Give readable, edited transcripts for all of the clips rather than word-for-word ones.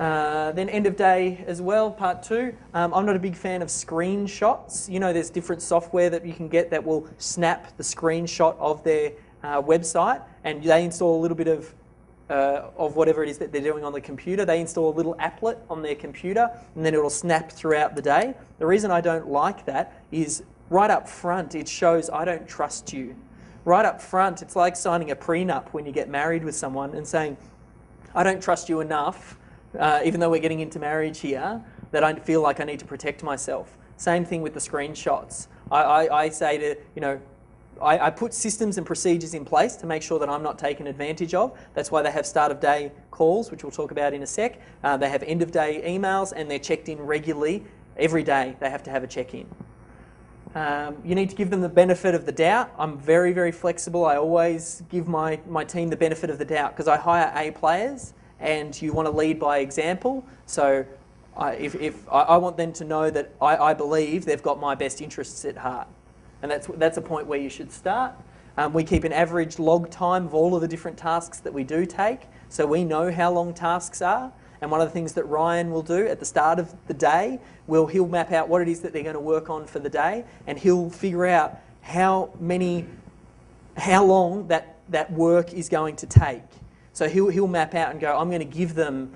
Then end of day as well, part 2. I'm not a big fan of screenshots. You know, there's different software that you can get that will snap the screenshot of their website, and they install a little bit of whatever it is that they're doing on the computer. They install a little applet on their computer, and then it'll snap throughout the day. The reason I don't like that is right up front, it shows I don't trust you. Right up front, it's like signing a prenup when you get married with someone and saying, I don't trust you enough, even though we're getting into marriage here, that I feel like I need to protect myself. Same thing with the screenshots. I say to, I put systems and procedures in place to make sure that I'm not taken advantage of. That's why they have start of day calls, which we'll talk about in a sec. They have end of day emails, and they're checked in regularly. Every day they have to have a check-in. You need to give them the benefit of the doubt. I'm very, very flexible. I always give my team the benefit of the doubt because I hire A players, and you want to lead by example. So I want them to know that I believe they've got my best interests at heart. And that's a point where you should start. We keep an average log time of all of the different tasks that we do take, so we know how long tasks are. And one of the things that Ryan will do at the start of the day, he'll map out what it is that they're going to work on for the day, and he'll figure out how long that work is going to take. So he'll map out and go, I'm going to give them,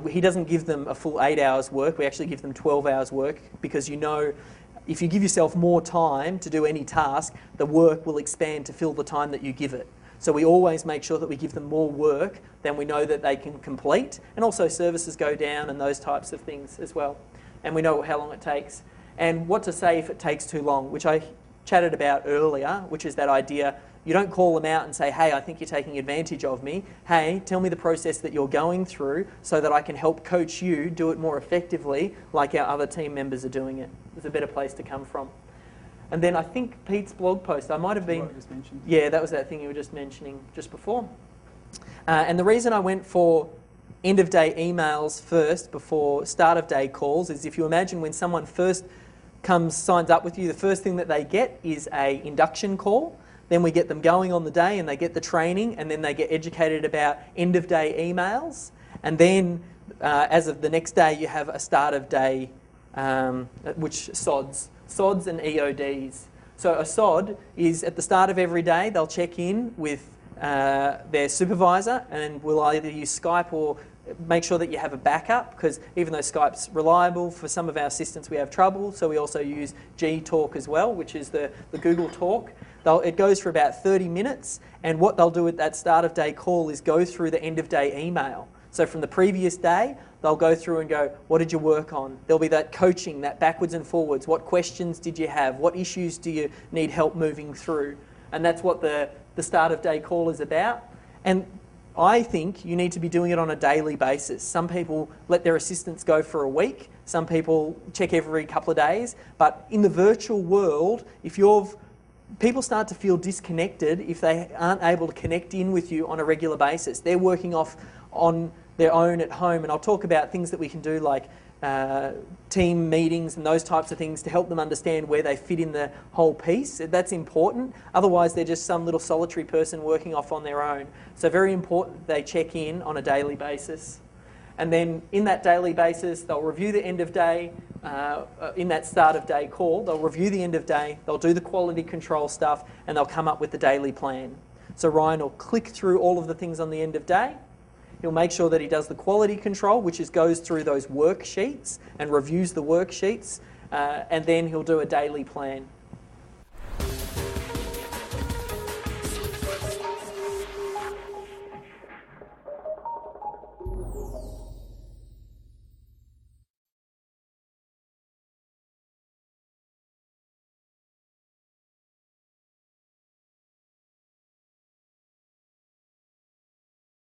he doesn't give them a full 8 hours work, we actually give them 12 hours work, because if you give yourself more time to do any task, the work will expand to fill the time that you give it. So we always make sure that we give them more work than we know that they can complete, and also services go down and those types of things as well. And we know how long it takes. And what to say if it takes too long, which I chatted about earlier, which is that idea, you don't call them out and say, hey, I think you're taking advantage of me. Hey, tell me the process that you're going through so that I can help coach you do it more effectively like our other team members are doing it. There's a better place to come from. And then I think Pete's blog post, I might have been... Yeah, that was that thing you were just mentioning just before. And the reason I went for end of day emails first before start of day calls is if you imagine when someone first signs up with you, the first thing that they get is a induction call. Then we get them going on the day and they get the training, and then they get educated about end of day emails. And then as of the next day, you have a start of day, which SODs and EODs. So a SOD is at the start of every day, they'll check in with their supervisor, and we'll either use Skype or make sure that you have a backup, because even though Skype's reliable, for some of our assistants we have trouble, so we also use G-Talk as well, which is the Google Talk. It goes for about 30 minutes, and what they'll do at that start of day call is go through the end of day email. So from the previous day, they'll go through and go, what did you work on? There'll be that coaching, that backwards and forwards. What questions did you have? What issues do you need help moving through? And that's what the start of day call is about. And I think you need to be doing it on a daily basis. Some people let their assistants go for a week. Some people check every couple of days. But in the virtual world, people start to feel disconnected if they aren't able to connect in with you on a regular basis. They're working off on their own at home, and I'll talk about things that we can do like team meetings and those types of things to help them understand where they fit in the whole piece. That's important. Otherwise, they're just some little solitary person working off on their own. So very important they check in on a daily basis. And then in that daily basis, they'll review the end of day. In that start of day call, they'll review the end of day, they'll do the quality control stuff, and they'll come up with the daily plan. So Ryan will click through all of the things on the end of day. He'll make sure that he does the quality control, which goes through those worksheets and reviews the worksheets, and then he'll do a daily plan.